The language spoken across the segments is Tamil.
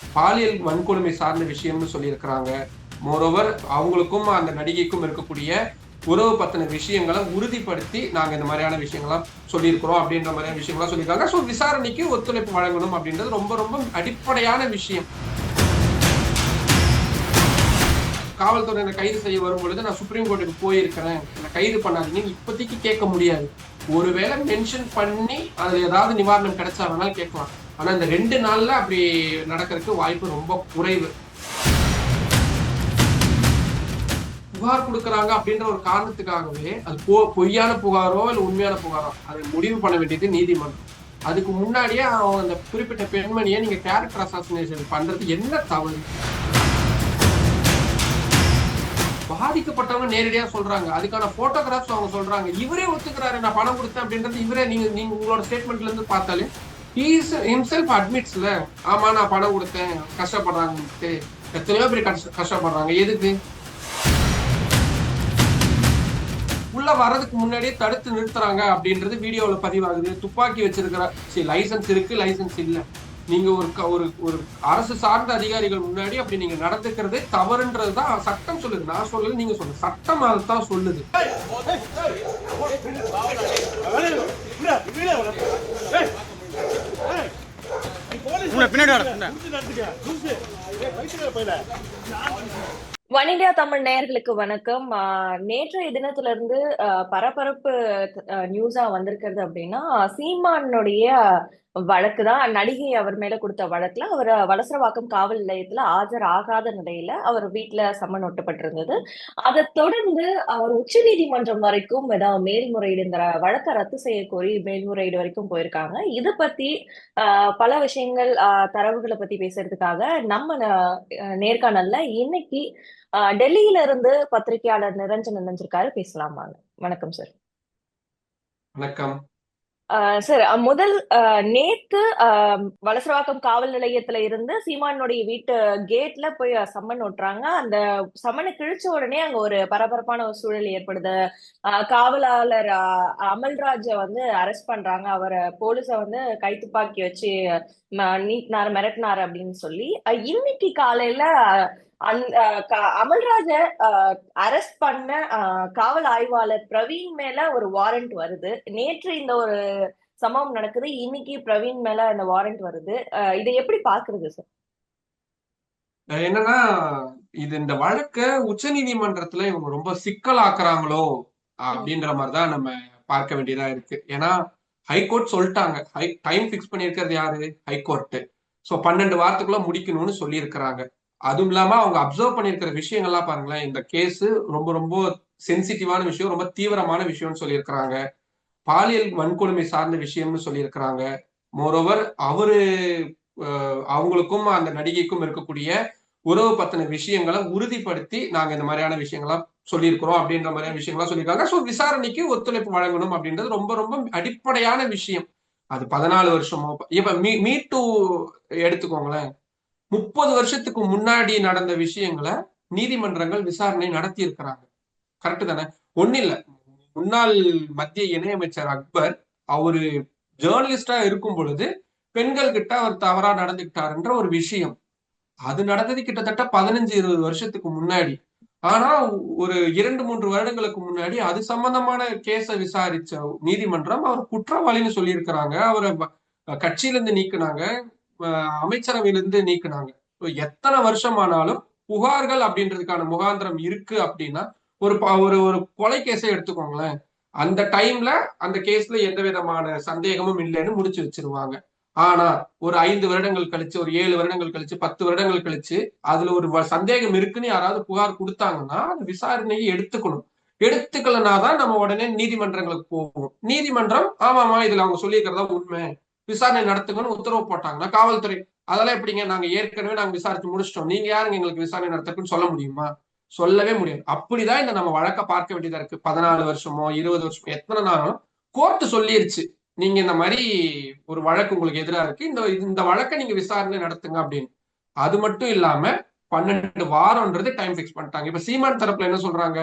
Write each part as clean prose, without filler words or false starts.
பாலியல் வன்கொடுமை சார்ந்த விஷயம்னு சொல்லியிருக்கிறாங்க. மோரோவர் அவங்களுக்கும் அந்த நடிகைக்கும் இருக்கக்கூடிய உறவு பத்தின விஷயங்களை உறுதிப்படுத்தி நாங்க இந்த மாதிரியான விஷயங்கள்லாம் சொல்லியிருக்கிறோம் அப்படின்ற மாதிரியான விஷயங்கள்லாம் சொல்லியிருக்காங்க. ஸோ விசாரணைக்கு ஒத்துழைப்பு வழங்கணும் அப்படின்றது ரொம்ப ரொம்ப அடிப்படையான விஷயம். காவல்துறையினர் கைது செய்ய வரும் பொழுது நான் சுப்ரீம் கோர்ட்டுக்கு போயிருக்கிறேன், என்னை கைது பண்ணாதீங்கன்னு இப்போதைக்கு கேட்க முடியாது. ஒருவேளை மென்ஷன் பண்ணி அதுல ஏதாவது நிவாரணம் கிடைச்சா வேணாலும் கேட்கலாம். ஆனா இந்த 2 நாள்ல அப்படி நடக்கிறதுக்கு வாய்ப்பு ரொம்ப குறைவு. புகார் கொடுக்கறாங்க அப்படின்ற ஒரு காரணத்துக்காகவே அது பொய்யான புகாரோ இல்ல உண்மையான புகாரோ அதை முடிவு பண்ண வேண்டியது நீதிமன்றம். அதுக்கு முன்னாடியே அவங்க அந்த குறிப்பிட்ட பெண்மணியை நீங்க கேரக்டர் அசாசினேஷன் பண்றது என்ன தவறு? பாதிக்கப்பட்டவங்க நேரடியா சொல்றாங்க, அதுக்கான போட்டோகிராஃப்ஸ் அவங்க சொல்றாங்க. இவரே ஒத்துக்கிறாரு நான் பணம் கொடுத்தேன் அப்படின்றது. இவரே நீங்க உங்களோட ஸ்டேட்மெண்ட்ல இருந்து பார்த்தாலே ஹிம்செல்ஃப் அட்மிட்ஸ்ல, ஆமா நான் பணம் கொடுத்தேன் கஷ்டப்படுறாங்க, எத்தனையோ பேர் கஷ்டப்படுறாங்க. எதுக்கு உள்ள வர்றதுக்கு முன்னாடியே தடுத்து நிறுத்துறாங்க அப்படின்றது வீடியோல பதிவாகுது. துப்பாக்கி வச்சிருக்கிற லைசன்ஸ் இருக்கு, லைசன்ஸ் இல்ல. நீங்க ஒரு ஒரு அரசு சார்ந்த அதிகாரிகள் முன்னாடி அப்படி நீங்க நடந்துக்கிறதே தவறுன்றதுதான் சட்டம் சொல்லுது. நான் சொல்லல, நீங்க சொல்லுங்க. சட்டம் அதைத்தான் சொல்லுது. ஒன் இண்டியா தமிழ் நேயர்களுக்கு வணக்கம். நேற்றைய தினத்திலிருந்து பரபரப்பு நியூஸா வந்திருக்கிறது அப்படின்னா, சீமானுடைய வழக்கு தான். நடிகை அவர் மேல கொடுத்த வழக்குல அவர் வலசரவாக்கம் காவல் நிலையத்துல ஆஜர் ஆகாத நிலையில அவர் வீட்டுல சம்மன் ஒட்டப்பட்டிருந்தது. அதை தொடர்ந்து அவர் உச்ச நீதிமன்றம் வரைக்கும் ஏதாவது மேல்முறையீடு, இந்த வழக்கை ரத்து செய்ய கோரி மேல்முறையீடு வரைக்கும் போயிருக்காங்க. இது பத்தி பல விஷயங்கள், தரவுகளை பத்தி பேசுறதுக்காக நம்ம நேர்காணல்ல இன்னைக்கு டெல்லியில இருந்து பத்திரிகையாளர் நிரஞ்சன் இணைஞ்சிருக்காரு. பேசலாமா? வணக்கம் சார். வணக்கம் சார். முதல் நேத்து வலசரவாக்கம் காவல் நிலையத்துல இருந்து சீமானுடைய வீட்டு கேட்ல போய் சம்மன் ஓட்டுறாங்க. அந்த சம்மனை கிழிச்ச உடனே அங்க ஒரு பரபரப்பான ஒரு சூழல் ஏற்படுது. காவலாளர் அமல்ராஜ வந்து அரெஸ்ட் பண்றாங்க. அவரை போலீஸ வந்து கைத்துப்பாக்கி வச்சு நீட்டினாரு, மிரட்டினாரு அப்படின்னு சொல்லி இன்னைக்கு காலையில அந்த அமல்ராஜ அரெஸ்ட் பண்ண காவல் ஆய்வாளர் பிரவீன் மேல ஒரு வாரண்ட் வருது. நேற்று இந்த ஒரு சம்பவம் நடக்குது, இன்னைக்கு பிரவீன் மேல அந்த வாரண்ட் வருது. இதை எப்படி பாக்குறது சார்? என்னன்னா, இந்த வழக்க உச்ச நீதிமன்றத்துல இவங்க ரொம்ப சிக்கலாக்குறாங்களோ அப்படின்ற மாதிரிதான் நம்ம பார்க்க வேண்டியதா இருக்கு. ஏன்னா ஹைகோர்ட் சொல்லிட்டாங்க, டைம் பிக்ஸ் பண்ணிருக்கிறது யாரு? ஹைகோர்ட். சோ 12 வாரத்துக்குள்ள முடிக்கணும்னு சொல்லி இருக்கிறாங்க. அதுவும் இல்லாம அவங்க அப்சர்வ் பண்ணிருக்கிற விஷயங்கள்லாம் பாருங்களேன். இந்த கேஸ் ரொம்ப ரொம்ப சென்சிட்டிவான விஷயம், ரொம்ப தீவிரமான விஷயம்னு சொல்லியிருக்கிறாங்க. பாலியல் வன்கொடுமை சார்ந்த விஷயம்னு சொல்லியிருக்கிறாங்க. மோரோவர் அவங்களுக்கும் அந்த நடிகைக்கும் இருக்கக்கூடிய உறவு பத்தின விஷயங்களை உறுதிப்படுத்தி நாங்க இந்த மாதிரியான விஷயங்கள்லாம் சொல்லியிருக்கிறோம் அப்படின்ற மாதிரியான விஷயங்கள்லாம் சொல்லியிருக்காங்க. ஸோ விசாரணைக்கு ஒத்துழைப்பு வழங்கணும் அப்படின்றது ரொம்ப ரொம்ப அடிப்படையான விஷயம். அது 14 வருஷமோ இப்ப மீ டூ எடுத்துக்கோங்களேன். 30 வருஷத்துக்கு முன்னாடி நடந்த விஷயங்களை நீதிமன்றங்கள் விசாரணை நடத்தி இருக்கிறாங்க. கரெக்ட் தானே? ஒண்ணு இல்ல, முன்னாள் மத்திய இணையமைச்சர் அக்பர் அவரு ஜேர்னலிஸ்டா இருக்கும் பொழுது பெண்கள் கிட்ட அவர் தவறா நடந்துக்கிட்டாருன்ற ஒரு விஷயம், அது நடந்தது கிட்டத்தட்ட 15-20 வருஷத்துக்கு முன்னாடி. ஆனா ஒரு 2-3 வருடங்களுக்கு முன்னாடி அது சம்பந்தமான கேஸ விசாரிச்ச நீதிமன்றம் அவர் குற்றவாளின்னு சொல்லி இருக்கிறாங்க. அவரை கட்சியிலிருந்து நீக்கினாங்க, அமைச்சரவையிலிருந்து நீக்கினாங்க. எத்தனை வருஷம் ஆனாலும் புகார்கள் அப்படின்றதுக்கான முகாந்திரம் இருக்கு அப்படின்னா, ஒரு ஒரு கொலை கேஸை எடுத்துக்கோங்களேன். அந்த டைம்ல அந்த கேஸ்ல எந்த விதமான சந்தேகமும் இல்லைன்னு முடிச்சு வச்சிருவாங்க. ஆனா ஒரு 5 வருடங்கள் கழிச்சு, ஒரு 7 வருடங்கள் கழிச்சு, 10 வருடங்கள் கழிச்சு அதுல ஒரு சந்தேகம் இருக்குன்னு யாராவது புகார் கொடுத்தாங்கன்னா அது விசாரணையை எடுத்துக்கணும். எடுத்துக்கலனாதான் நம்ம உடனே நீதிமன்றங்களுக்கு போவோம். நீதிமன்றம் ஆமாமா இதுல அவங்க சொல்லியிருக்கிறதா உண்மை, விசாரணை நடத்துங்கன்னு உத்தரவு போட்டாங்கன்னா காவல்துறை அதெல்லாம் எப்படிங்க, நாங்க ஏற்கனவே நாங்க விசாரிச்சு முடிச்சிட்டோம், நீங்க யாருங்க எங்களுக்கு விசாரணை நடத்துக்குன்னு சொல்ல முடியுமா? சொல்லவே முடியாது. அப்படிதான் இந்த நம்ம வழக்க பார்க்க வேண்டியதா இருக்கு. 14 வருஷமோ 20 வருஷமோ எத்தனை நாளும் கோர்ட் சொல்லிருச்சு, நீங்க இந்த மாதிரி ஒரு வழக்கு உங்களுக்கு எதிராக இருக்கு, இந்த இந்த வழக்கை நீங்க விசாரணை நடத்துங்க அப்படின்னு. அது மட்டும் இல்லாம 12 வாரம்ன்றது டைம் பிக்ஸ் பண்ணிட்டாங்க. இப்ப சீமான் தரப்புல என்ன சொல்றாங்க,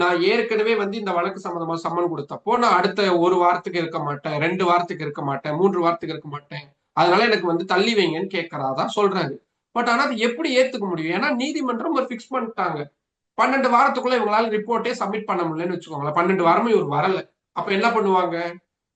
நான் ஏற்கனவே இந்த வழக்கு சம்பந்தமா சம்மன் கொடுத்தப்போ நான் அடுத்த 1 வாரத்துக்கு இருக்க மாட்டேன், 2 வாரத்துக்கு இருக்க மாட்டேன், 3 வாரத்துக்கு இருக்க மாட்டேன், அதனால எனக்கு தள்ளி வைங்கன்னு கேட்கறாதான் சொல்றாரு. பட் ஆனா அது எப்படி ஏத்துக்க முடியும்? ஏன்னா நீதிமன்றம் ஒரு ஃபிக்ஸ் பண்ணிட்டாங்க. 12 வாரத்துக்குள்ள இவங்களால ரிப்போர்ட்டே சப்மிட் பண்ண முடியலன்னு வச்சுக்கோங்களேன். 12 வாரமும் இவர் வரல. அப்ப என்ன பண்ணுவாங்க?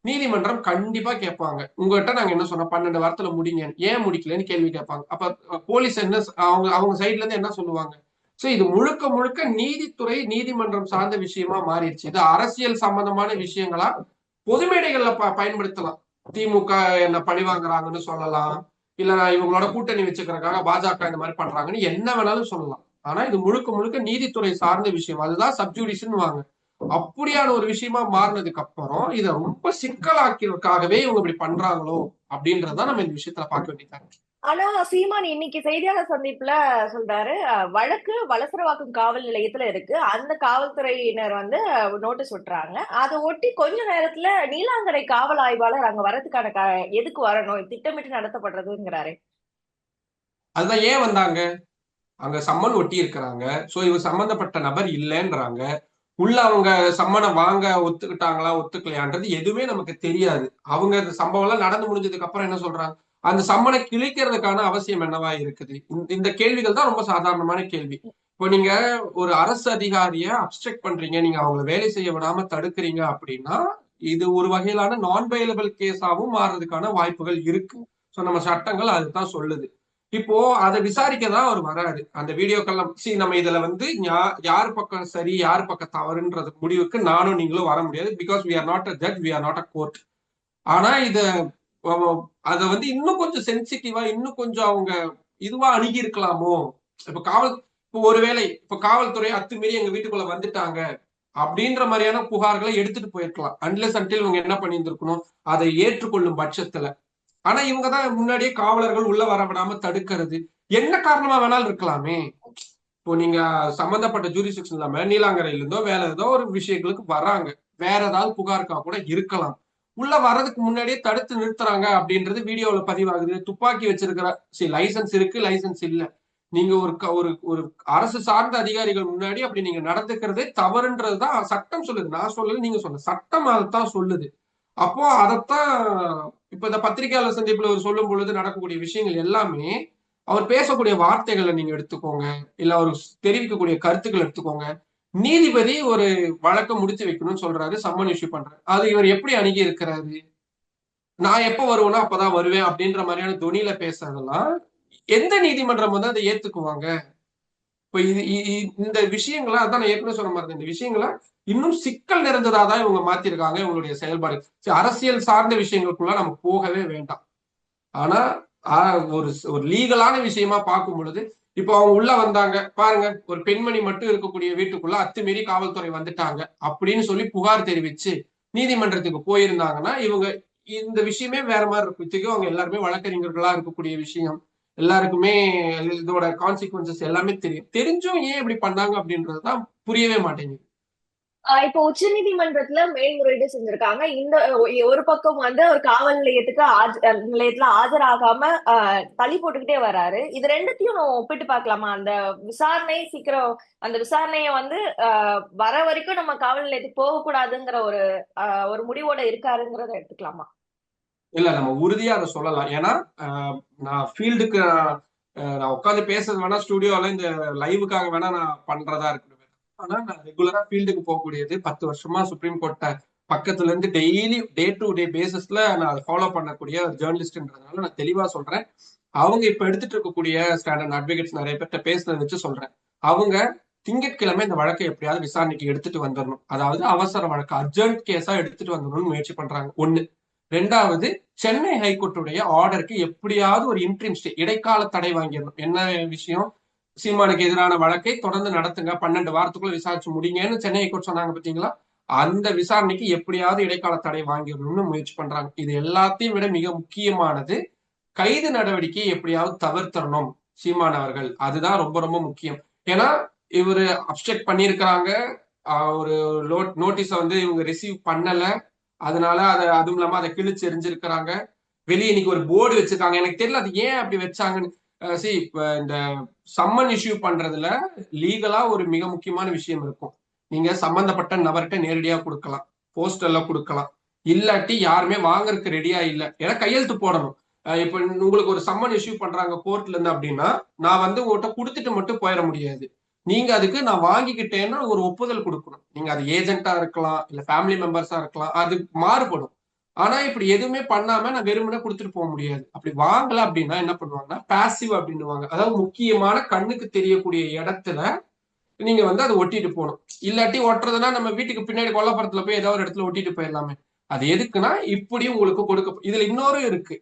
நீதிமன்றம் கண்டிப்பா கேட்பாங்க. உங்ககிட்ட நாங்க என்ன சொன்னோம்? 12 வாரத்துல முடிங்க. ஏன் முடிக்கலன்னு கேள்வி கேட்பாங்க. அப்ப போலீஸ் என்ன அவங்க அவங்க சைட்ல இருந்து என்ன சொல்லுவாங்க? சோ இது முழுக்க முழுக்க நீதித்துறை, நீதிமன்றம் சார்ந்த விஷயமா மாறிடுச்சு. இது அரசியல் சம்பந்தமான விஷயங்களா பொது மேடைகள்ல பயன்படுத்தலாம். திமுக என்ன பழி வாங்குறாங்கன்னு சொல்லலாம். இல்ல இவங்களோட கூட்டணி வச்சுக்கிறதுக்காக பாஜக இந்த மாதிரி பண்றாங்கன்னு என்ன வேணாலும் சொல்லலாம். ஆனா இது முழுக்க முழுக்க நீதித்துறை சார்ந்த விஷயம். அதுதான் சப்ஜுடிஷன் வாங்க. அப்படியான ஒரு விஷயமா மாறினதுக்கு அப்புறம் இதை ரொம்ப சிக்கலாக்கிறதுக்காகவே இவங்க இப்படி பண்றாங்களோ அப்படின்றதான் நம்ம இந்த விஷயத்துல பார்க்க வேண்டியதா இருக்கு. ஆனா சீமான் இன்னைக்கு செய்தியாளர் சந்திப்புல சொல்றாரு, வழக்கு வலசரவாக்கம் காவல் நிலையத்துல இருக்கு. அந்த காவல்துறையினர் வந்து நோட்டீஸ் விட்டுறாங்க. அதை ஒட்டி கொஞ்ச நேரத்துல நீலாங்கரை காவல் ஆய்வாளர் அங்க வரதுக்கான எதுக்கு வரணும், திட்டமிட்டு நடத்தப்படுறதுங்கிறாரு. அதுதான் ஏன் வந்தாங்க? அங்க சம்மன் ஒட்டி இருக்கிறாங்க. சோ இவர் சம்பந்தப்பட்ட நபர் இல்லைன்றாங்க. உள்ள அவங்க சம்மனை வாங்க ஒத்துக்கிட்டாங்களா ஒத்துக்கலையான்றது எதுவுமே நமக்கு தெரியாது. அவங்க அந்த சம்பவம் எல்லாம் நடந்து முடிஞ்சதுக்கு அப்புறம் என்ன சொல்றாங்க? அந்த சம்மனை கிழிக்கிறதுக்கான அவசியம் என்னவா இருக்குது? இந்த கேள்விகள் தான் ரொம்ப சாதாரணமான கேள்வி. இப்போ நீங்க ஒரு அரசு அதிகாரிய அப்ஸ்ட்ரக்ட் பண்றீங்க, நீங்க அவங்களை வேலை செய்ய விடாம தடுக்கிறீங்க அப்படின்னா இது ஒரு வகையிலான நான் பெயிலபிள் கேஸாவும் மாறுறதுக்கான வாய்ப்புகள் இருக்கு. சோ நம்ம சட்டங்கள் அதுதான் சொல்லுது. இப்போ அதை விசாரிக்க தான் அவர் வராரு. அந்த வீடியோக்கெல்லாம் நம்ம இதுல வந்து யார் பக்கம் சரி யார் பக்கம் தவறுன்றது முடிவுக்கு நானும் நீங்களும் வர முடியாது. Because we are not a judge, we are not a court. ஆனா அத வந்து இன்னும் கொஞ்சம் சென்சிட்டிவா இன்னும் கொஞ்சம் அவங்க இதுவா அணுகி இருக்கலாமோ? இப்ப இப்போ ஒருவேளை இப்ப காவல்துறை அத்துமீறி எங்க வீட்டுக்குள்ள வந்துட்டாங்க அப்படின்ற மாதிரியான புகார்களை எடுத்துட்டு போயிருக்கலாம். அன்லெஸ் அன்டில் இவங்க என்ன பண்ணியிருந்திருக்கணும், அதை ஏற்றுக்கொள்ளும் பட்சத்துல. ஆனா இவங்க தான் முன்னாடியே காவலர்கள் உள்ள வர விடாம தடுக்கிறது. என்ன காரணமா வேணாலும் இருக்கலாமே. இப்போ நீங்க சம்பந்தப்பட்ட ஜூரிஸ்டிக்ஷன் இல்லாம நீலாங்கரையில இருந்தோ வேற ஏதோ ஒரு விஷயங்களுக்கு வராங்க. வேற ஏதாவது புகாருக்கா கூட இருக்கலாம். உள்ள வர்றதுக்கு முன்னாடியே தடுத்து நிறுத்துறாங்க அப்படின்றது வீடியோல பதிவாகுது. துப்பாக்கி வச்சிருக்கிற லைசன்ஸ் இருக்கு, லைசன்ஸ் இல்ல. நீங்க ஒரு ஒரு அரசு சார்ந்த அதிகாரிகள் முன்னாடி அப்படி நீங்க நடந்துக்கிறதே தவறுன்றதுதான் சட்டம் சொல்லுது. நான் சொல்லல, நீங்க சொல்ல சட்டம் அதைத்தான் சொல்லுது. அப்போ அதைத்தான் இப்ப இந்த பத்திரிகையாளர் சந்திப்புல அவர் சொல்லும் பொழுது நடக்கக்கூடிய விஷயங்கள் எல்லாமே அவர் பேசக்கூடிய வார்த்தைகளை நீங்க எடுத்துக்கோங்க, இல்ல அவர் தெரிவிக்கக்கூடிய கருத்துக்கள் எடுத்துக்கோங்க. நீதிபதி ஒரு வழக்கம் முடிச்சு வைக்கணும்னு சொல்றாரு, சம்மன் இஷ்யூ பண்றாரு. அது இவர் எப்படி அணுகி இருக்கிறாரு? நான் எப்ப வருவேனோ அப்பதான் வருவேன் அப்படின்ற மாதிரியான துணியில பேசுறதெல்லாம் எந்த நீதிமன்றம் வந்து அதை ஏத்துக்குவாங்க? இப்ப இந்த விஷயங்கள அதான் நான் ஏற்கனவே சொன்ன மாதிரி இந்த விஷயங்கள இன்னும் சிக்கல் நிறைந்ததாதான் இவங்க மாத்திருக்காங்க இவங்களுடைய செயல்பாடு. அரசியல் சார்ந்த விஷயங்களுக்குள்ள நம்ம போகவே வேண்டாம். ஆனா ஒரு ஒரு லீகலான விஷயமா பார்க்கும் பொழுது இப்போ அவங்க உள்ள வந்தாங்க பாருங்க, ஒரு பெண்மணி மட்டும் இருக்கக்கூடிய வீட்டுக்குள்ள அத்துமீறி காவல்துறை வந்துட்டாங்க அப்படின்னு சொல்லி புகார் தெரிவிச்சு நீதிமன்றத்துக்கு போயிருந்தாங்கன்னா இவங்க இந்த விஷயமே வேற மாதிரி இருக்கும். இத்தனைக்கும் அவங்க எல்லாருமே வழக்கறிஞர்களா இருக்கக்கூடிய விஷயம். எல்லாருக்குமே இதோட கான்சிக்வன்சஸ் எல்லாமே தெரியும். தெரிஞ்சும் ஏன் இப்படி பண்ணாங்க அப்படின்றதுதான் புரியவே மாட்டேங்குது. இப்ப உச்ச நீதிமன்றத்துல மேல்முறையீடு செஞ்சிருக்காங்க. இந்த ஒரு பக்கம் வந்து ஒரு காவல் நிலையத்துக்கு நிலையத்துல ஆஜராகாம தள்ளி போட்டுக்கிட்டே வராரு. இது ரெண்டுத்தையும் நம்ம ஒப்பிட்டு பார்க்கலாமா? அந்த விசாரணை சீக்கிரம், அந்த விசாரணைய வந்து வர வரைக்கும் நம்ம காவல் நிலையத்துக்கு போகக்கூடாதுங்கிற ஒரு முடிவோட இருக்காருங்கிறத எடுத்துக்கலாமா? இல்ல நம்ம உறுதியா அதை சொல்லலாம். ஏன்னா நான் ஃபீல்டுக்கு நான் உட்காந்து பேசுறது வேணா ஸ்டுடியோல இந்த லைவுக்காக வேணா நான் பண்றதா இருக்கு. ஆனா நான் ரெகுலரா ஃபீல்டுக்கு போகக்கூடியது 10 வருஷமா சுப்ரீம் கோர்ட்ட பக்கத்துல இருந்து டெய்லி டே டு டே பேசிஸ்ல நான் அதை ஃபாலோ பண்ணக்கூடிய ஒரு ஜேர்னலிஸ்ட்ன்றதுனால நான் தெளிவா சொல்றேன். அவங்க இப்ப எடுத்துட்டு இருக்கக்கூடிய ஸ்டாண்டர்ட் அட்வொகேட்ஸ் நிறைய பேர்ட்ட பேசுனதை வச்சு சொல்றேன். அவங்க திங்கட்கிழமை இந்த வழக்கை எப்படியாவது விசாரணைக்கு எடுத்துட்டு வந்துடணும். அதாவது அவசர வழக்கு அர்ஜென்ட் கேஸா எடுத்துட்டு வந்துடணும்னு முயற்சி பண்றாங்க. ஒண்ணு. ரெண்டாவது, சென்னை ஹைகோர்ட்டுடைய ஆர்டருக்கு எப்படியாவது ஒரு இன்ட்ரீம் ஸ்டே இடைக்கால தடை வாங்கிடணும். என்ன விஷயம்? சீமானுக்கு எதிரான வழக்கை தொடர்ந்து நடத்துங்க, 12 வாரத்துக்குள்ள விசாரிச்சு முடிங்கன்னு சென்னை ஹைகோர்ட் சொன்னாங்க பாத்தீங்களா? அந்த விசாரணைக்கு எப்படியாவது இடைக்கால தடை வாங்கிடணும்னு முயற்சி பண்றாங்க. இது எல்லாத்தையும் விட மிக முக்கியமானது கைது நடவடிக்கையை எப்படியாவது தவிர்த்தரணும் சீமான் அவர்கள். அதுதான் ரொம்ப ரொம்ப முக்கியம். ஏன்னா இவரு அப்செக்ட் பண்ணியிருக்கிறாங்க. ஒரு நோட்டீஸ வந்து இவங்க ரிசீவ் பண்ணல. அதனால அதுவும் இல்லாம அதை கிழிச்சு எரிஞ்சிருக்கிறாங்க. வெளியே இன்னைக்கு ஒரு போர்டு வச்சிருக்காங்க. எனக்கு தெரியல அது ஏன் அப்படி வச்சாங்கன்னு. இப்ப இந்த சம்மன் இஷ்யூ பண்றதுல லீகலா ஒரு மிக முக்கியமான விஷயம் இருக்கும். நீங்க சம்பந்தப்பட்ட நபர்கிட்ட நேரடியா கொடுக்கலாம், போஸ்டர்ல கொடுக்கலாம். இல்லாட்டி யாருமே வாங்கறதுக்கு ரெடியா இல்லை. ஏன்னா கையெழுத்து போடணும். இப்ப உங்களுக்கு ஒரு சம்மன் இஷ்யூ பண்றாங்க கோர்ட்ல இருந்து அப்படின்னா, நான் வந்து உங்ககிட்ட குடுத்துட்டு மட்டும் போயிட முடியாது. நீங்க அதுக்கு நான் வாங்கிக்கிட்டேன்னா ஒரு ஒப்புதல் குடுக்கணும். நீங்க அது ஏஜென்ட்டா இருக்கலாம், இல்ல ஃபேமிலி மெம்பர்ஸா இருக்கலாம். அது மாறுபடும். ஆனா இப்படி எதுவுமே பண்ணாம நான் வெறுமனே குடுத்துட்டு போ முடியாது. அப்படி வாங்கல அப்படின்னா என்ன பண்ணுவாங்கன்னா, பாசிவ் அப்படின்னுவாங்க. அதாவது முக்கியமான கண்ணுக்கு தெரியக்கூடிய இடத்துல நீங்க வந்து அத ஒட்டிட்டு போணும். இல்லாட்டி ஒட்டுறதுன்னா நம்ம வீட்டுக்கு பின்னாடி கொல்லைப்புறத்துல போய் ஏதாவது ஒரு இடத்துல ஒட்டிட்டு போயிடலாமே. அது எதுக்குன்னா, இப்படி உங்களுக்கு இதுல இன்னொரு இருக்கு.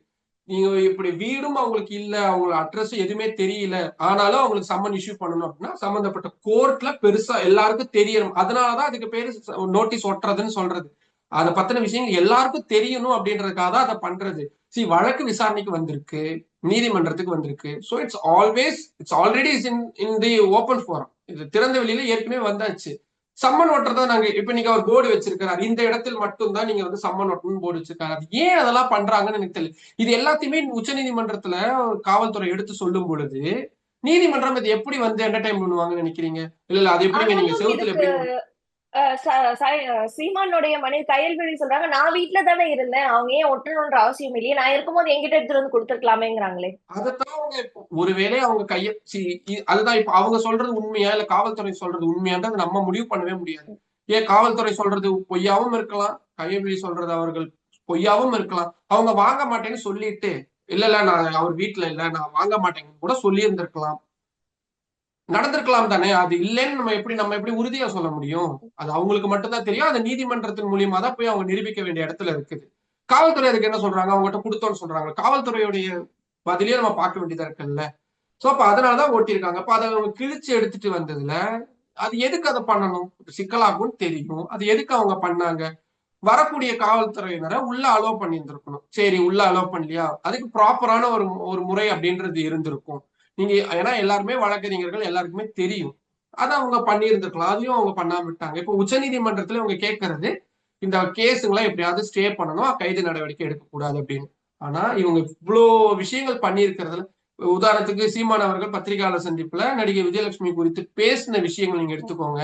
நீங்க இப்படி வீடும் அவங்களுக்கு இல்ல, அவங்க அட்ரஸ் எதுவுமே தெரியல. ஆனாலும் அவங்களுக்கு சம்மன் இஷ்யூ பண்ணணும் அப்படின்னா, சம்பந்தப்பட்ட கோர்ட்ல பெருசா எல்லாருக்கும் தெரியணும். அதனாலதான் அதுக்கு பேரு நோட்டீஸ் ஒட்டுறதுன்னு சொல்றது. அத பத்தின விஷயங்கள் எல்லாருக்கும் தெரியணும் அப்படின்றதுக்காக தான் அதை பண்றது. வழக்கு விசாரணைக்கு வந்திருக்கு, நீதிமன்றத்துக்கு வந்திருக்கு. So it's already is in the open forum. இது திறந்த வெளியில ஏற்கனவே வந்தாச்சு. சம்மன் ஓட்டுறதா நாங்க இப்ப நீங்க ஒரு போர்டு வச்சிருக்காரு, இந்த இடத்தில் மட்டும் தான் நீங்க வந்து சம்மன் ஓட்டணும்னு போர்டு வச்சிருக்காரு. அது ஏன் அதெல்லாம் பண்றாங்கன்னு எனக்கு தெரியல. இது எல்லாத்தையுமே உச்ச நீதிமன்றத்துல காவல்துறை எடுத்து சொல்லும் பொழுது, நீதிமன்றம் இது எப்படி வந்து என்டர்டைன் பண்ணுவாங்கன்னு நினைக்கிறீங்க? இல்ல இல்ல அது எப்படிங்க நீங்க ஆனாலும் செவுத்துல இதுக்கு எப்படி சீமானுடைய மனைவி கயல்விழி சொல்றாங்க, நான் வீட்டுல தானே இருந்தேன், அவங்க ஏன் ஒட்டணும்ன்ற அவசியம் இல்லையே, நான் இருக்கும்போது என்கிட்ட எடுத்துட்டு வந்து கொடுத்துருக்கலாமேங்கிறாங்களே. அதத்தான் அவங்க ஒருவேளை அவங்க அதுதான் இப்ப அவங்க சொல்றது உண்மையா இல்ல காவல்துறை சொல்றது உண்மையான்றது நம்ம முடிவு பண்ணவே முடியாது. ஏன் காவல்துறை சொல்றது பொய்யாவும் இருக்கலாம், கையெழுதி சொல்றது அவர்கள் பொய்யாவும் இருக்கலாம். அவங்க வாங்க மாட்டேன்னு சொல்லிட்டு இல்ல இல்ல நான் அவர் வீட்டுல இல்ல நான் வாங்க மாட்டேன்னு கூட சொல்லி இருந்திருக்கலாம், நடந்திருக்கலாம் தானே. அது இல்லைன்னு நம்ம எப்படி உறுதியா சொல்ல முடியும்? அது அவங்களுக்கு மட்டும்தான் தெரியும். அது நீதிமன்றத்தின் மூலியமா தான் போய் அவங்க நிரூபிக்க வேண்டிய இடத்துல இருக்குது. காவல்துறை அதுக்கு என்ன சொல்றாங்க? அவங்ககிட்ட கொடுத்தோன்னு சொல்றாங்க. காவல்துறையுடைய பதிலே நம்ம பார்க்க வேண்டியதா இருக்குல்ல. சோ அப்ப அதனாலதான் ஓட்டியிருக்காங்க. அப்ப அதை அவங்க கிழிச்சு எடுத்துட்டு வந்ததுல அது எதுக்கு அதை பண்ணணும்? சிக்கலாகும்னு தெரியும். அது எதுக்கு அவங்க பண்ணாங்க? வரக்கூடிய காவல்துறையினரை உள்ள அலோவ் பண்ணியிருந்திருக்கணும். சரி உள்ள அலோவ் பண்ணலையா, அதுக்கு ப்ராப்பரான ஒரு ஒரு முறை அப்படின்றது இருந்திருக்கும். நீங்க ஏன்னா எல்லாருமே வழக்கறிஞர்கள் எல்லாருக்குமே தெரியும். அதை அவங்க பண்ணியிருந்திருக்கலாம். அதையும் அவங்க பண்ணாம விட்டாங்க. இப்ப உச்சநீதிமன்றத்துல அவங்க கேட்கறது இந்த கேஸுங்களை எப்படியாவது ஸ்டே பண்ணணும், கைது நடவடிக்கை எடுக்கக்கூடாது அப்படின்னு. ஆனா இவங்க இவ்வளோ விஷயங்கள் பண்ணியிருக்கிறதுல உதாரணத்துக்கு சீமான் அவர்கள் பத்திரிகையாளர் சந்திப்புல நடிகை விஜயலட்சுமி குறித்து பேசின விஷயங்கள் நீங்க எடுத்துக்கோங்க.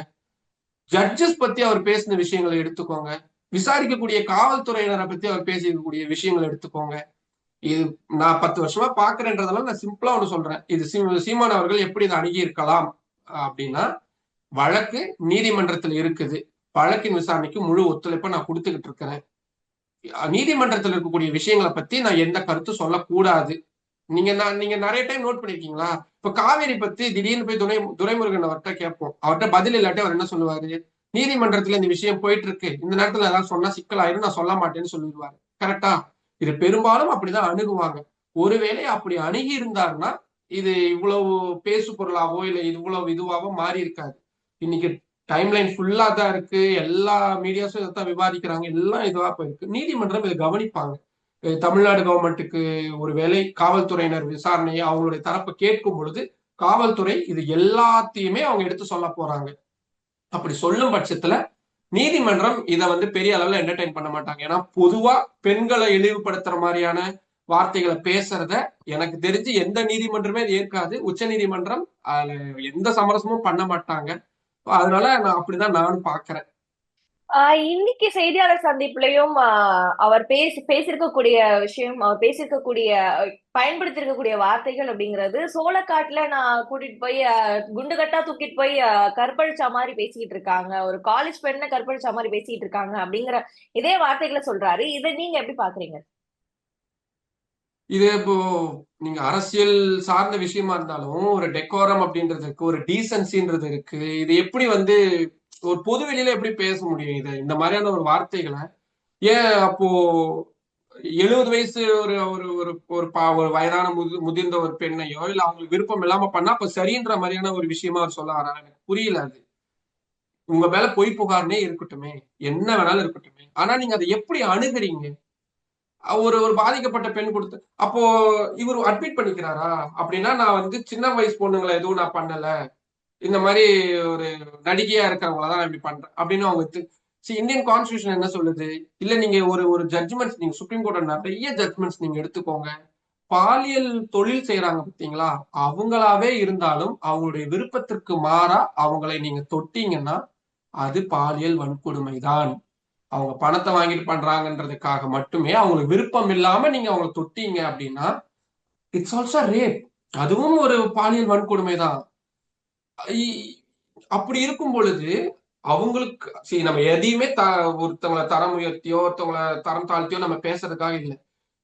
ஜட்ஜஸ் பத்தி அவர் பேசின விஷயங்களை எடுத்துக்கோங்க. விசாரிக்கக்கூடிய காவல்துறையினரை பத்தி அவர் பேசிக்கக்கூடிய விஷயங்களை எடுத்துக்கோங்க. இது நான் 10 வருஷமா பாக்குறேன்றதெல்லாம் நான் சிம்பிளா ஒண்ணு சொல்றேன். இது சீமான் அவர்கள் எப்படி இதை அணுகி இருக்கலாம் அப்படின்னா, வழக்கு நீதிமன்றத்தில் இருக்குது. வழக்கின் விசாரணைக்கு முழு ஒத்துழைப்பை நான் கொடுத்துக்கிட்டு இருக்கிறேன். நீதிமன்றத்தில் இருக்கக்கூடிய விஷயங்களை பத்தி நான் எந்த கருத்து சொல்லக்கூடாது. நீங்க நிறைய டைம் நோட் பண்ணிருக்கீங்களா? இப்ப காவேரி பத்தி திடீர்னு போய் துரைமுருகன் அவர்கிட்ட கேட்போம். அவர்கிட்ட பதில் இல்லாட்டி அவர் என்ன சொல்லுவாரு? நீதிமன்றத்துல இந்த விஷயம் போயிட்டு இருக்கு, இந்த நேரத்துல ஏதாவது சொன்னா சிக்கலாயிரும், நான் சொல்ல மாட்டேன்னு சொல்லிடுவாரு. கரெக்டா? இது பெரும்பாலும் அப்படிதான் அணுகுவாங்க. ஒருவேளை அப்படி அணுகி இருந்தாருன்னா இது இவ்வளவு பேசு பொருளாவோ இல்ல இவ்வளவு இதுவாவோ மாறி இருக்காது. இன்னைக்கு டைம்லைன் ஃபுல்லா தான் இருக்கு. எல்லா மீடியாஸும் இதைத்தான் விவாதிக்கிறாங்க. எல்லாம் இதுவா போயிருக்கு. நீதிமன்றம் இதை கவனிப்பாங்க. தமிழ்நாடு கவர்மெண்ட்டுக்கு ஒருவேளை காவல்துறையினர் விசாரணையை அவங்களுடைய தரப்பை கேட்கும் பொழுது காவல்துறை இது எல்லாத்தையுமே அவங்க எடுத்து சொல்ல போறாங்க. அப்படி சொல்லும் பட்சத்துல நீதிமன்றம் இதை வந்து பெரிய அளவுல என்டர்டைன் பண்ண மாட்டாங்க. ஏன்னா பொதுவா பெண்களை இழிவுபடுத்துற மாதிரியான வார்த்தைகளை பேசுறத எனக்கு தெரிஞ்சு எந்த நீதிமன்றமே ஏற்காது. உச்ச நீதிமன்றம் அதுல எந்த சமரசமும் பண்ண மாட்டாங்க. அதனால நான் அப்படிதான் நானும் பாக்குறேன். இன்னைக்கு செய்தியாளர் சந்திப்புலயும் அவர் பேசியிருக்கக்கூடிய விஷயம், அவர் பேசியிருக்கக்கூடிய பயன்படுத்திருக்கக்கூடிய வார்த்தைகள் அப்படிங்கிறது, சோளக்காட்டுல நான் கூட்டிட்டு போய் குண்டுகட்டா தூக்கிட்டு போய் கற்பழிச்சா மாதிரி பேசிக்கிட்டு இருக்காங்க, ஒரு காலேஜ் பெண்ணை கற்பழிச்சா மாதிரி பேசிக்கிட்டு இருக்காங்க அப்படிங்கிற இதே வார்த்தைகளை சொல்றாரு. இதை நீங்க எப்படி பாக்குறீங்க? இது இப்போ நீங்க அரசியல் சார்ந்த விஷயமா இருந்தாலும் ஒரு டெக்கோரம் அப்படின்றது இருக்கு, ஒரு டீசன்சின்றது இருக்கு. இது எப்படி வந்து ஒரு பொது வெளியில எப்படி பேச முடியும்? இதை இந்த மாதிரியான ஒரு வார்த்தைகளை ஏன் அப்போ 70 வயசு ஒரு ஒரு ஒரு ஒரு ஒரு வயதான முதிர்ந்த ஒரு பெண்ணையோ இல்ல அவங்களுக்கு விருப்பம் இல்லாம பண்ணா அப்ப சரின்ற மாதிரியான ஒரு விஷயமா அவர் சொல்ல வர்றாரு. எனக்கு புரியல அது. உங்க மேல பொய் புகார்னே இருக்கட்டுமே, என்ன வேணாலும் இருக்கட்டுமே, ஆனா நீங்க அதை எப்படி அணுகுறீங்க? ஒரு ஒரு பாதிக்கப்பட்ட பெண் கொடுத்து அப்போ இவர் அட்மிட் பண்ணிக்கிறாரா? அப்படின்னா நான் வந்து சின்ன வயசு பொண்ணுங்களை எதுவும் நான் பண்ணல, இந்த மாதிரி ஒரு நடிகையா இருக்கிறவங்களதான் நான் இப்படி பண்றேன் அப்படின்னு அவங்க இந்தியன் கான்ஸ்டியூஷன் என்ன சொல்லுது? இல்ல நீங்க ஒரு ஒரு ஜட்ஜ்மெண்ட்ஸ் நீங்க சுப்ரீம் கோர்ட் நிறைய ஜட்ஜ்மெண்ட்ஸ் நீங்க எடுத்துக்கோங்க. பாலியல் தொழில் செய்யறாங்க பார்த்தீங்களா, அவங்களாவே இருந்தாலும் அவங்களுடைய விருப்பத்திற்கு மாறா அவங்களை நீங்க தொட்டீங்கன்னா அது பாலியல் வன்கொடுமை தான். அவங்க பணத்தை வாங்கிட்டு பண்றாங்கன்றதுக்காக மட்டுமே அவங்களுக்கு விருப்பம் இல்லாம நீங்க அவங்களை தொட்டீங்க அப்படின்னா இட்ஸ் ஆல்சோ ரேப். அதுவும் ஒரு பாலியல் வன்கொடுமை தான். அப்படி இருக்கும் பொழுது அவங்களுக்கு சரி நம்ம எதையுமே ஒருத்தவங்களை தரம் உயர்த்தியோ ஒருத்தவங்களை தரம் தாழ்த்தியோ நம்ம பேசுறதுக்காக இல்லை.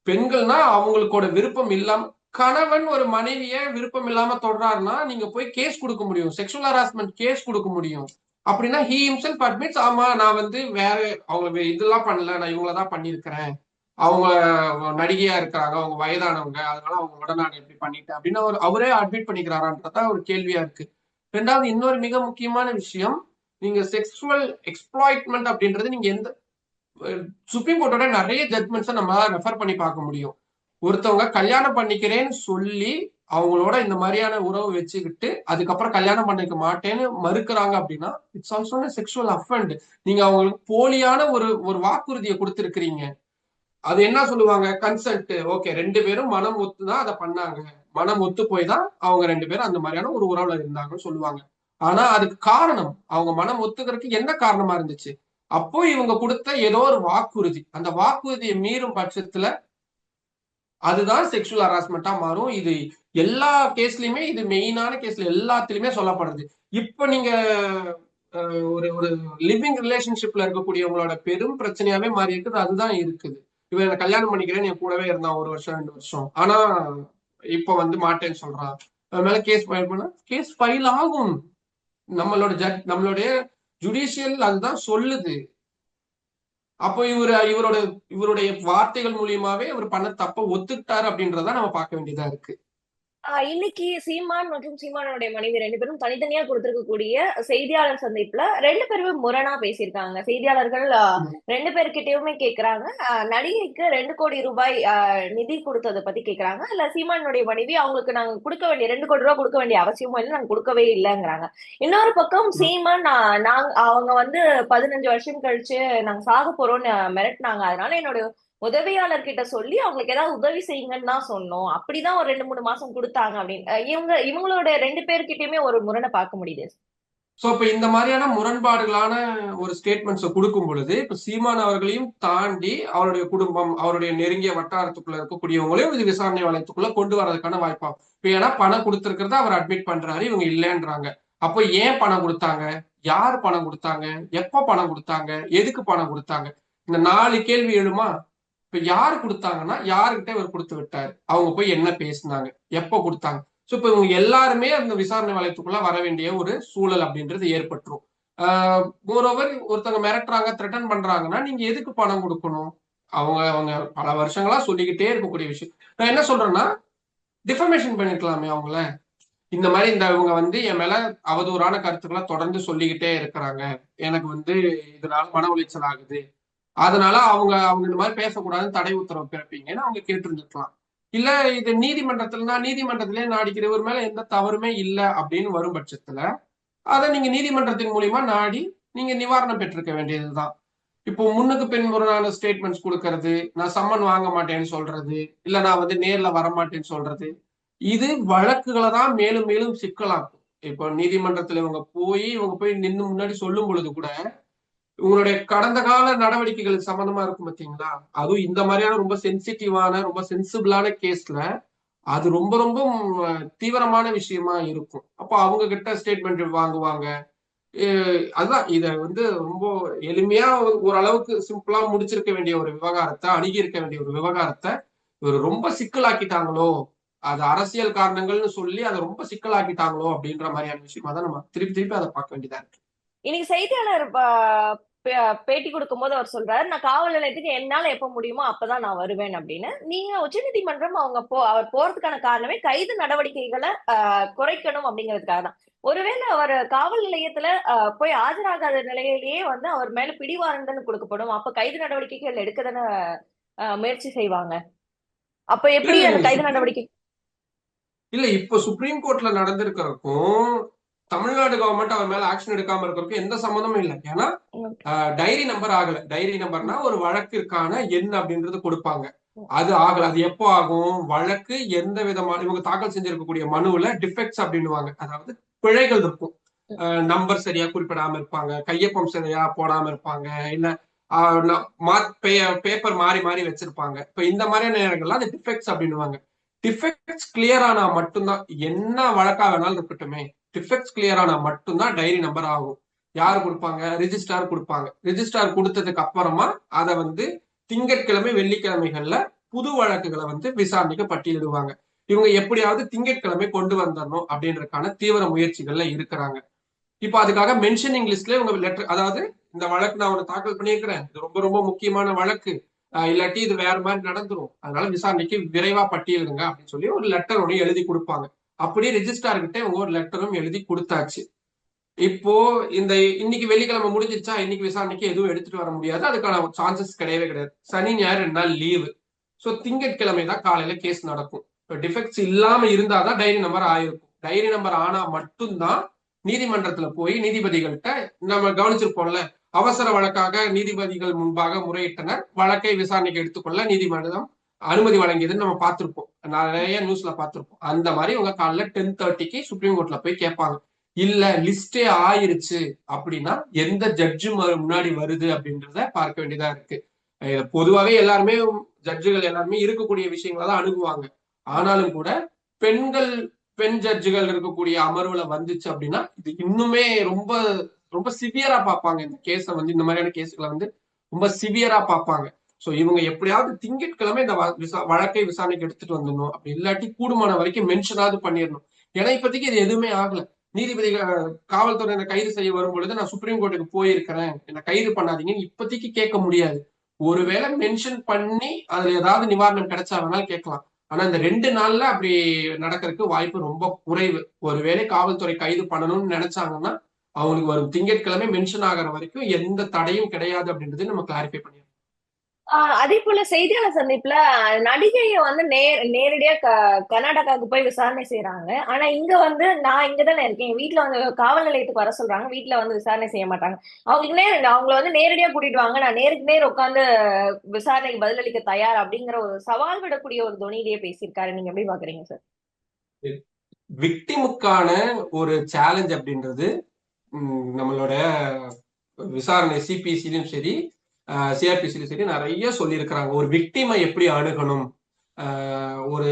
பெண்கள்னா அவங்களோட விருப்பம் இல்லாம கணவன் ஒரு மனைவிய விருப்பம் இல்லாம தொடராருன்னா நீங்க போய் கேஸ் கொடுக்க முடியும், செக்ஷுவல் ஹராஸ்மெண்ட் கேஸ் கொடுக்க முடியும். அப்படின்னா ஹி ஹிம்செல்ஃப் அட்மிட்ஸ், ஆமா நான் வந்து வேற அவங்க இதெல்லாம் பண்ணல, நான் இவங்களதான் பண்ணியிருக்கிறேன், அவங்க நடிகையா இருக்கிறாங்க, அவங்க வயதானவங்க, அதனால அவங்க உடனாடி எப்படி பண்ணிட்டேன் அப்படின்னு அவரே அட்மிட் பண்ணிக்கிறாரான்றதான் ஒரு கேள்வியா இருக்கு. ரெண்டாவது இன்னொரு மிக முக்கியமான விஷயம், நீங்க செக்ஷுவல் எக்ஸ்ப்ளாய்ட்மெண்ட் அப்படின்றது நீங்க எந்த சுப்ரீம் கோர்ட்டோட நிறைய ஜட்மெண்ட்ஸை நம்மளால ரெஃபர் பண்ணி பார்க்க முடியும். ஒருத்தவங்க கல்யாணம் பண்ணிக்கிறேன்னு சொல்லி அவங்களோட இந்த மாதிரியான உறவு வச்சுக்கிட்டு அதுக்கப்புறம் கல்யாணம் பண்ணிக்க மாட்டேன்னு மறுக்கிறாங்க அப்படின்னா இட்ஸ் ஆல்சோ செக்ஷுவல் அஃபெண்ட். நீங்க அவங்களுக்கு போலியான ஒரு ஒரு வாக்குறுதியை கொடுத்துருக்கிறீங்க. அது என்ன சொல்லுவாங்க, கன்சென்ட், ஓகே, ரெண்டு பேரும் மனம் ஒத்துதான் அதை பண்ணாங்க, மனம் ஒத்து போய் தான் அவங்க ரெண்டு பேரும் அந்த மாதிரியான ஒரு உறவுல இருந்தாங்கன்னு சொல்லுவாங்க. ஆனா அதுக்கு காரணம் அவங்க மனம் ஒத்துக்கிறதுக்கு என்ன காரணமா இருந்துச்சு? அப்போ இவங்க கொடுத்த ஏதோ ஒரு வாக்குறுதி, அந்த வாக்குறுதியை மீறும் பட்சத்துல அதுதான் செக்ஷுவல் ஹராஸ்மெண்டா மாறும். இது எல்லா கேஸ்லயுமே, இது மெயினான கேஸ்ல எல்லாத்துலயுமே சொல்லப்படுறது. இப்ப நீங்க ஒரு ஒரு லிவிங் ரிலேஷன்ஷிப்ல இருக்கக்கூடியவங்களோட பெரும் பிரச்சனையாவே மாறி இருக்குது, அதுதான் இருக்குது. இவன் என்ன கல்யாணம் பண்ணிக்கிறேன், என் கூடவே இருந்தான் 1 வருஷம் 2 வருஷம், ஆனா இப்ப வந்து மாட்டேன்னு சொல்றான், அது மேல கேஸ் ஃபைல் பண்ணா கேஸ் ஃபைல் ஆகும். நம்மளுடைய ஜுடிஷியல் அதுதான் சொல்லுது. அப்போ இவருடைய வார்த்தைகள் மூலியமாவே அவர் பண்ண தப்ப ஒத்துக்கிட்டாரு அப்படின்றத நம்ம பார்க்க வேண்டியதா இருக்கு. இன்னைக்கு சீமான் மற்றும் சீமானுடைய மனைவி 2 பேரும் தனித்தனியா கொடுத்திருக்கக்கூடிய செய்தியாளர் சந்திப்புல 2 பேருமே முரணா பேசியிருக்காங்க. செய்தியாளர்கள் 2 பேர்கிட்டயுமே கேக்குறாங்க, நடிகைக்கு 2 கோடி ரூபாய் நிதி கொடுத்ததை பத்தி கேக்குறாங்க. இல்ல சீமானுடைய மனைவி அவங்களுக்கு நாங்க கொடுக்க வேண்டிய 2 கோடி ரூபாய் கொடுக்க வேண்டிய அவசியமும் இல்லை, நாங்க கொடுக்கவே இல்லைங்கிறாங்க. இன்னொரு பக்கம் சீமான் நாங்க அவங்க வந்து 15 வருஷம் கழிச்சு நாங்க சாக போறோம்னு மிரட்டினாங்க, அதனால என்னோட உதவியாளர் கிட்ட சொல்லி அவங்களுக்கு ஏதாவது உதவி செய்யுங்கன்னு தான் சொன்னோம், அப்படிதான் ஒரு 2-3 மாசம் கொடுத்தாங்க அப்படின்னு இவங்களோட 2 பேர்கிட்டயுமே ஒரு முரணை பார்க்க முடியுது. சோ இப்ப இந்த மாதிரியான முரண்பாடுகளான ஒரு ஸ்டேட்மெண்ட்ஸை கொடுக்கும் பொழுது இப்ப சீமான் அவர்களையும் தாண்டி அவருடைய குடும்பம், அவருடைய நெருங்கிய வட்டாரத்துக்குள்ள இருக்கக்கூடியவங்களையும் இது விசாரணை வளையத்துக்குள்ள கொண்டு வர்றதுக்கான வாய்ப்பாகும். இப்ப ஏன்னா பணம் கொடுத்திருக்கிறத அவர் அட்மிட் பண்றாரு, இவங்க இல்லைன்றாங்க. அப்போ ஏன் பணம் கொடுத்தாங்க, யார் பணம் கொடுத்தாங்க, எப்ப பணம் கொடுத்தாங்க, எதுக்கு பணம் கொடுத்தாங்க, இந்த 4 கேள்வி எழுமா. இப்ப யாரு கொடுத்தாங்கன்னா யாருக்கிட்ட இவர் கொடுத்து விட்டாரு, அவங்க போய் என்ன பேசினாங்க, எப்ப கொடுத்தாங்க. சோ இப்ப இவங்க எல்லாருமே அந்த விசாரணை வளையத்துக்குள்ள வர வேண்டிய ஒரு சூழல் அப்படின்றது ஏற்பட்டுரும். மோரோவர் ஒருத்தவங்க மிரட்டுறாங்க, த்ரெட்டன் பண்றாங்கன்னா நீங்க எதுக்கு பணம் கொடுக்கணும்? அவங்க அவங்க பல வருஷங்களா சொல்லிக்கிட்டே இருக்கக்கூடிய விஷயம். நான் என்ன சொல்றேன்னா, டிஃபர்மேஷன் பண்ணிருக்கலாமே அவங்கள. இந்த மாதிரி இவங்க வந்து என் மேல அவதூறான கருத்துக்களை தொடர்ந்து சொல்லிக்கிட்டே இருக்கிறாங்க, எனக்கு வந்து இதனால மன உளைச்சல் ஆகுது, அதனால அவங்க அவங்க இந்த மாதிரி பேசக்கூடாதுன்னு தடை உத்தரவு பிறப்பீங்கன்னு அவங்க கேட்டிருந்துருக்கலாம். இல்ல இது நீதிமன்றத்திலே நாடிக்கிற ஒரு மேல எந்த தவறுமே இல்லை அப்படின்னு வரும் பட்சத்துல அதை நீங்க நீதிமன்றத்தின் மூலியமா நாடி நீங்க நிவாரணம் பெற்றிருக்க வேண்டியதுதான். இப்போ முன்னுக்கு பின் முரணான ஸ்டேட்மெண்ட்ஸ் கொடுக்கறது, நான் சம்மன் வாங்க மாட்டேன்னு சொல்றது, இல்ல நான் வந்து நேர்ல வரமாட்டேன்னு சொல்றது, இது வழக்குகளை தான் மேலும் மேலும் சிக்கலாக்கும். இப்போ நீதிமன்றத்துல இவங்க போய் நின்று முன்னாடி சொல்லும் பொழுது கூட உங்களுடைய கடந்த கால நடவடிக்கைகளுக்கு சம்பந்தமா இருக்கும் பாத்தீங்களா, அதுவும் இந்த மாதிரியான ரொம்ப சென்சிட்டிவான ரொம்ப சென்சிபிளான கேஸ்ல அது ரொம்ப ரொம்ப தீவிரமான விஷயமா இருக்கும். அப்போ அவங்க கிட்ட ஸ்டேட்மெண்ட் வாங்குவாங்க. அதுதான் இத வந்து ரொம்ப எளிமையா ஓரளவுக்கு சிம்பிளா முடிச்சிருக்க வேண்டிய ஒரு விவகாரத்தை, அணுகி இருக்க வேண்டிய ஒரு விவகாரத்தை இவர் ரொம்ப சிக்கலாக்கிட்டாங்களோ, அது அரசியல் காரணங்கள்னு சொல்லி அதை ரொம்ப சிக்கலாக்கிட்டாங்களோ அப்படின்ற மாதிரியான விஷயமா தான் நம்ம திருப்பி திருப்பி அதை பார்க்க வேண்டியதா இருக்கு. இன்னைக்கு செய்தியாளர் பேட்டி கொடுக்கும் போது அவர் சொல்றாரு, நான் காவல் நிலையத்துக்கு என்னால எப்ப முடியுமோ அப்பதான் நான் வருவேன் அப்படின்னு. நீங்க உச்சநீதிமன்றம் அவர் போறதுக்கான காரணமே கைது நடவடிக்கைகளை குறைக்கணும் அப்படிங்கிறதுக்காக தான். ஒருவேளை அவர் காவல் நிலையத்துல போய் ஆஜராகாத நிலையிலேயே வந்து அவர் மேல பிடிவாரண்டன்னு கொடுக்கப்படும், அப்ப கைது நடவடிக்கைகள் எடுக்கதான முயற்சி செய்வாங்க. அப்ப எப்படி அந்த கைது நடவடிக்கை இல்ல இப்ப சுப்ரீம் கோர்ட்ல நடந்திருக்கிறதுக்கும் தமிழ்நாடு கவர்மெண்ட் அவர் மேல ஆக்ஷன் எடுக்காம இருக்கிறதுக்கும் எந்த சம்மந்தமும் இல்லை. ஏன்னா டைரி நம்பர் ஆகல. டைரி நம்பர்னா ஒரு வழக்கிற்கான எண் அப்படின்றது கொடுப்பாங்க, அது ஆகல. அது எப்போ ஆகும், வழக்கு எந்த விதமான இவங்க தாக்கல் செஞ்சிருக்கக்கூடிய மனுவுல டிஃபெக்ட்ஸ் அப்படின்னுவாங்க, அதாவது பிழைகள் இருக்கும். நம்பர் சரியா குறிப்பிடாம இருப்பாங்க, கையொப்பம் சரியா போடாம இருப்பாங்க, இல்ல பேப்பர் மாறி மாறி வச்சிருப்பாங்க. இப்ப இந்த மாதிரியான நேரங்கள்லாம் அது டிஃபெக்ட்ஸ் அப்படின்னுவாங்க. டிஃபெக்ட்ஸ் கிளியர் ஆனா மட்டும்தான், என்ன வழக்கா வேணாலும் இருக்கட்டுமே, டிஃபெக்ட்ஸ் கிளியர் ஆனா மட்டும்தான் டைரி நம்பர் ஆகும். யாரு கொடுப்பாங்க? ரிஜிஸ்ட்ரார் கொடுப்பாங்க. ரிஜிஸ்ட்ரார் கொடுத்ததுக்கு அப்புறமா அதை வந்து திங்கட்கிழமை வெள்ளிக்கிழமைகள்ல புது வழக்குகளை வந்து விசாரணைக்கு பட்டியலிடுவாங்க. இவங்க எப்படியாவது திங்கட்கிழமை கொண்டு வந்துடணும் அப்படின்றதுக்கான தீவிர முயற்சிகள்ல இருக்கிறாங்க. இப்போ அதுக்காக மென்ஷனிங் லிஸ்ட்ல உங்க லெட்டர், அதாவது இந்த வழக்கு நான் உனக்கு தாக்கல் பண்ணியிருக்கிறேன், இது ரொம்ப ரொம்ப முக்கியமான வழக்கு, இல்லாட்டி இது வேற மாதிரி நடந்துரும், அதனால விசாரணைக்கு விரைவா பட்டியலிடுங்க அப்படின்னு சொல்லி ஒரு லெட்டர் ஒன்று எழுதி கொடுப்பாங்க. அப்படியே ரெஜிஸ்ட்ரார் கிட்ட இவங்க ஒரு லெட்டரும் எழுதி கொடுத்தாச்சு. இப்போ இந்த இன்னைக்கு வெள்ளிக்கிழமை முடிஞ்சிருச்சா, இன்னைக்கு விசாரணைக்கு எதுவும் எடுத்துட்டு வர முடியாது, அதுக்கான சான்சஸ் கிடையவே கிடையாது. சனி ஞாயிறு 2 நாள் லீவு. ஸோ திங்கட்கிழமை தான் காலையில கேஸ் நடக்கும். இப்போ டிஃபெக்ட்ஸ் இல்லாம இருந்தாதான் டைரி நம்பர் ஆயிருக்கும். டைரி நம்பர் ஆனா மட்டும்தான் நீதிமன்றத்துல போய் நீதிபதிகள்கிட்ட, நம்ம கவனிச்சிருப்போம்ல, அவசர வழக்காக நீதிபதிகள் முன்பாக முறையிட்டனர், வழக்கை விசாரணைக்கு எடுத்துக்கொள்ள நீதிமன்றம் அனுமதி வழங்கியதுன்னு நம்ம பார்த்திருப்போம், நிறைய நியூஸ்ல பார்த்திருப்போம். அந்த மாதிரி உங்க காலைல 10:30க்கு சுப்ரீம் கோர்ட்ல போய் கேட்பாங்க. இல்ல லிஸ்டே ஆயிருச்சு அப்படின்னா எந்த ஜட்ஜு முன்னாடி வருது அப்படின்றத பார்க்க வேண்டியதா இருக்கு. பொதுவாகவே எல்லாருமே ஜட்ஜுகள் எல்லாருமே இருக்கக்கூடிய விஷயங்களை தான் அணுகுவாங்க. ஆனாலும் கூட பெண்கள், பெண் ஜட்ஜுகள் இருக்கக்கூடிய அமர்வுல வந்துச்சு அப்படின்னா இது இன்னுமே ரொம்ப ரொம்ப சிவியரா பார்ப்பாங்க. இந்த கேஸை வந்து, இந்த மாதிரியான கேஸுகளை வந்து ரொம்ப சிவியரா பார்ப்பாங்க. சோ இவங்க எப்படியாவது திங்கட்கிழமை இந்த வழக்கை விசாரணைக்கு எடுத்துட்டு வந்துடணும், அப்படி இல்லாட்டி கூடுமான வரைக்கும் மென்ஷனாவது பண்ணிடணும். ஏன்னா இப்போதைக்கு இது எதுவுமே ஆகல. நீதிபதிகள் காவல்துறை என்னை கைது செய்ய வரும் பொழுது நான் சுப்ரீம் கோர்ட்டுக்கு போயிருக்கிறேன், என்னை கைது பண்ணாதீங்கன்னு இப்போதைக்கு கேட்க முடியாது. ஒருவேளை மென்ஷன் பண்ணி அதுல ஏதாவது நிவாரணம் கிடைச்சா வேணாலும் கேட்கலாம். ஆனா இந்த 2 நாள்ல அப்படி நடக்கிறதுக்கு வாய்ப்பு ரொம்ப குறைவு. ஒருவேளை காவல்துறை கைது பண்ணணும்னு நினைச்சாங்கன்னா அவங்களுக்கு வரும் திங்கட்கிழமை மென்ஷன் ஆகிற வரைக்கும் எந்த தடையும் கிடையாது அப்படின்றது நம்ம கிளாரிஃபை பண்ணிடலாம். அதே போல செய்தியாளர் சந்திப்புல நடிகைய வந்து நேரடியா கர்நாடகாவுக்கு போய் விசாரணை செய்யறாங்க. ஆனா இங்க வந்து நான் இங்கதானே இருக்கேன், வீட்டுல வந்து காவல் நிலையத்துக்கு வர சொல்றாங்க, வீட்டுல வந்து விசாரணை செய்ய மாட்டாங்க. அவங்கள வந்து நேரடியா கூட்டிட்டு வாங்க, நான் நேருக்கு நேர் உட்காந்து விசாரணைக்கு பதிலளிக்க தயார் அப்படிங்கிற ஒரு சவால் விடக்கூடிய ஒரு தொனியிலேயே பேசியிருக்காரு. நீங்க எப்படி பாக்குறீங்க சார்? விக்டிமுக்கான ஒரு சேலஞ்ச் அப்படின்றது நம்மளோட விசாரணை சிபிசிலும் சரி சிஆர்பிசிலும் சரி நிறைய சொல்லியிருக்கிறாங்க. ஒரு விக்டிமை எப்படி அணுகணும், ஒரு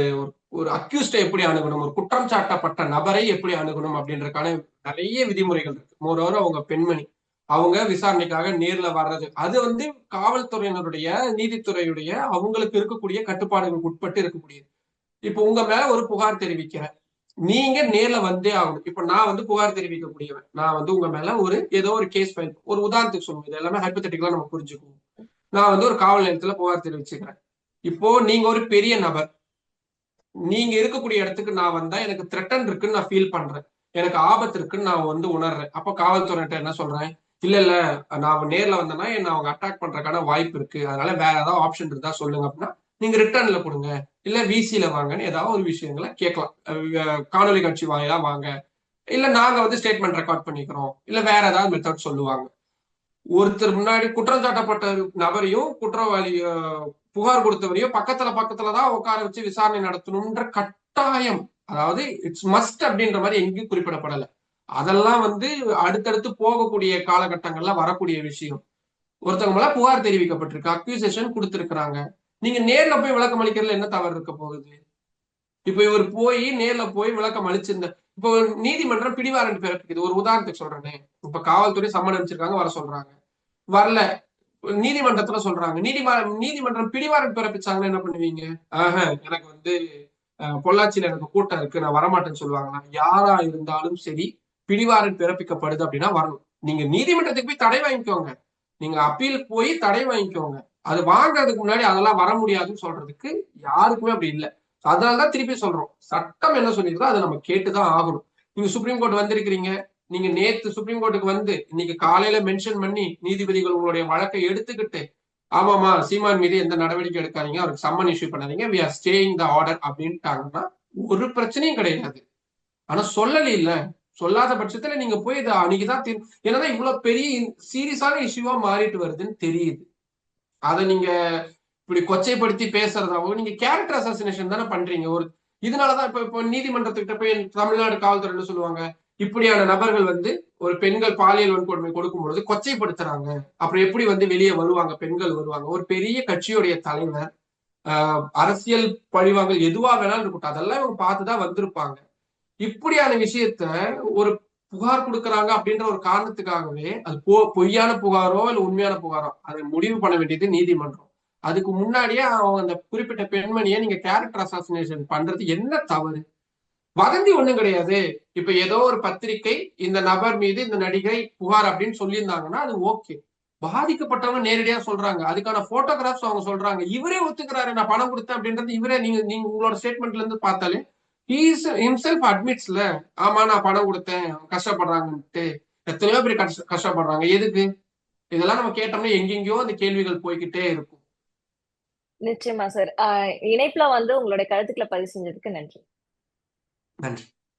ஒரு அக்யூஸ்டை எப்படி அணுகணும், ஒரு குற்றம் சாட்டப்பட்ட நபரை எப்படி அணுகணும் அப்படின்றதுக்கான நிறைய விதிமுறைகள் இருக்கு. மோரோவர் அவங்க பெண்மணி, அவங்க விசாரணைக்காக நேர்ல வர்றது, அது வந்து காவல்துறையினருடைய, நீதித்துறையுடைய அவங்களுக்கு இருக்கக்கூடிய கட்டுப்பாடுகளுக்கு உட்பட்டு இருக்கக்கூடியது. இப்போ உங்க மேல ஒரு புகார் தெரிவிக்கிறேன், நீங்க நேர்ல வந்தே ஆகணும். இப்ப நான் வந்து புகார் தெரிவிக்கக்கூடியவன், நான் வந்து உங்க மேல ஒரு ஏதோ ஒரு கேஸ் ஃபைல், ஒரு உதாரணத்துக்கு சொல்லுவோம், இது எல்லாமே ஹைப்போதெட்டிக்கலா நம்ம புரிஞ்சுக்குவோம். நான் வந்து ஒரு காவல் நிலையத்துல புகார் தெரிவிச்சுக்கிறேன். இப்போ நீங்க ஒரு பெரிய நபர், நீங்க இருக்கக்கூடிய இடத்துக்கு நான் வந்தா எனக்கு த்ரெட்டன் இருக்குன்னு நான் ஃபீல் பண்றேன், எனக்கு ஆபத்து இருக்குன்னு நான் வந்து உணர்றேன். அப்போ காவல்துறையிட்ட என்ன சொல்றேன், இல்ல இல்ல நான் நேர்ல வந்தேன்னா என்ன அவங்க அட்டாக் பண்றதுக்கான வாய்ப்பு இருக்கு, அதனால வேற ஏதாவது ஆப்ஷன் இருந்தா சொல்லுங்க அப்படின்னா நீங்க ரிட்டர்ன்ல கொடுங்க, இல்ல விசில வாங்கன்னு ஏதாவது ஒரு விஷயங்களை கேட்கலாம். காணொலி காட்சி வாயிலா வாங்க, இல்ல நாங்க வந்து ஸ்டேட்மெண்ட் ரெக்கார்ட் பண்ணிக்கிறோம், இல்ல வேற ஏதாவது மெத்தட் சொல்லுவாங்க. ஒருத்தர் முன்னாடி குற்றம் சாட்டப்பட்ட நபரையும் குற்றவாளி புகார் கொடுத்தவரையும் பக்கத்துலதான் உட்கார வச்சு விசாரணை நடத்தணும்ன்ற கட்டாயம், அதாவது இட்ஸ் மஸ்ட் அப்படின்ற மாதிரி எங்கேயும் குறிப்பிடப்படலை. அதெல்லாம் வந்து அடுத்தடுத்து போகக்கூடிய காலகட்டங்கள்ல வரக்கூடிய விஷயம். ஒருத்தவங்க மேல புகார் தெரிவிக்கப்பட்டிருக்கு, அக்யூசேஷன் கொடுத்திருக்கிறாங்க, நீங்க நேர்ல போய் விளக்கம் அளிக்கிறதுல என்ன தவறு இருக்க போகுது? இப்ப இவர் போய் நேர்ல போய் விளக்கம் அளிச்சிருந்த, இப்போ நீதிமன்றம் பிடிவாரண்ட் பிறப்பிக்குது. ஒரு உதாரணத்துக்கு சொல்றேனே, இப்ப காவல்துறை சம்மன் அனுப்பிச்சிருக்காங்க, வர சொல்றாங்க, வரல, நீதிமன்றத்துல சொல்றாங்க, நீதிமன்றம் பிடிவாரண்ட் பிறப்பிச்சாங்கன்னா என்ன பண்ணுவீங்க? எனக்கு வந்து பொள்ளாச்சியில எனக்கு கூட்டம் இருக்கு, நான் வரமாட்டேன்னு சொல்லுவாங்களா? யாரா இருந்தாலும் சரி, பிடிவாரண்ட் பிறப்பிக்கப்படுது அப்படின்னா வரணும். நீங்க நீதிமன்றத்துக்கு போய் தடை வாங்கிக்கோங்க, நீங்க அப்பீல் போய் தடை வாங்கிக்கோங்க, அது வாங்குறதுக்கு முன்னாடி அதெல்லாம் வர முடியாதுன்னு சொல்றதுக்கு யாருக்குமே அப்படி இல்லை. அதனாலதான் திருப்பி சொல்றோம், சட்டம் என்ன சொல்லிருக்கோ அதை நம்ம கேட்டுதான் ஆகணும். நீங்க சுப்ரீம் கோர்ட் வந்திருக்கிறீங்க, நீங்க நேத்து சுப்ரீம் கோர்ட்டுக்கு வந்து இன்னைக்கு காலையில மென்ஷன் பண்ணி நீதிபதிகள் உங்களுடைய வழக்கை எடுத்துக்கிட்டு, ஆமாமா சீமான் மீது எந்த நடவடிக்கை எடுக்காதீங்க, அவருக்கு சம்மன் இஷ்யூ பண்ணாதீங்க, we are staying the order அப்படின்ட்டாங்கன்னா ஒரு பிரச்சனையும் கிடையாது. ஆனா சொல்லல, இல்ல சொல்லாத பட்சத்துல நீங்க போய் இதை அன்னைக்குதான் என்னதான் இவ்வளவு பெரிய சீரியஸான இஷ்யூவா மாறிட்டு வருதுன்னு தெரியுது. அதை நீங்க இப்படி கொச்சைப்படுத்தி பேசுறதாவோ, நீங்க கேரக்டர் அசாசினேஷன் தானே பண்றீங்க. ஒரு இதனாலதான் இப்ப நீதிமன்றத்துக்கிட்ட போய் தமிழ்நாடு காவல்துறை சொல்லுவாங்க, இப்படியான நபர்கள் வந்து ஒரு பெண்கள் பாலியல் வன்கொடுமை கொடுக்கும் பொழுது கொச்சைப்படுத்துறாங்க. அப்புறம் எப்படி வந்து வெளியே வருவாங்க, பெண்கள் வருவாங்க. ஒரு பெரிய கட்சியுடைய தலைவர், அரசியல் பழிவாங்கல் எதுவா வேணாலும் இருக்கட்டும், அதெல்லாம் இவங்க பார்த்துதான் வந்திருப்பாங்க. இப்படியான விஷயத்த ஒரு புகார் கொடுக்கறாங்க அப்படின்ற ஒரு காரணத்துக்காகவே அது பொய்யான புகாரோ இல்ல உண்மையான புகாரோ அதை முடிவு பண்ண வேண்டியது நீதிமன்றம். அதுக்கு முன்னாடியே அவங்க அந்த குறிப்பிட்ட பெண்மணியை நீங்க கேரக்டர் அசாசினேஷன் பண்றது என்ன தவறு? வதந்தி ஒண்ணும் கிடையாது. இப்ப ஏதோ ஒரு பத்திரிகை இந்த நபர் மீது இந்த நடிகை புகார் அப்படின்னு சொல்லியிருந்தாங்கன்னா அது ஓகே. பாதிக்கப்பட்டவங்க நேரடியா சொல்றாங்க, அதுக்கான போட்டோகிராஃப்ஸ் அவங்க சொல்றாங்க, இவரே ஒத்துக்கிறாரு நான் பணம் கொடுத்தேன் அப்படின்றது. இவரே நீங்க நீங்க உங்களோட ஸ்டேட்மெண்ட்ல இருந்து பார்த்தாலே ஹிம்செல்ஃப் அட்மிட்ஸ்ல, ஆமா நான் பணம் கொடுத்தேன் கஷ்டப்படுறாங்கன்ட்டு. எத்தனையோ பேர் கஷ்டப்படுறாங்க எதுக்கு? இதெல்லாம் நம்ம கேட்டோம்னா எங்கெங்கயோ அந்த கேள்விகள் போய்கிட்டே இருக்கும். நிச்சயமா சார். இணைப்புல வந்து உங்களுடைய கருத்துக்களை பதிவு செஞ்சதுக்கு நன்றி. நன்றி.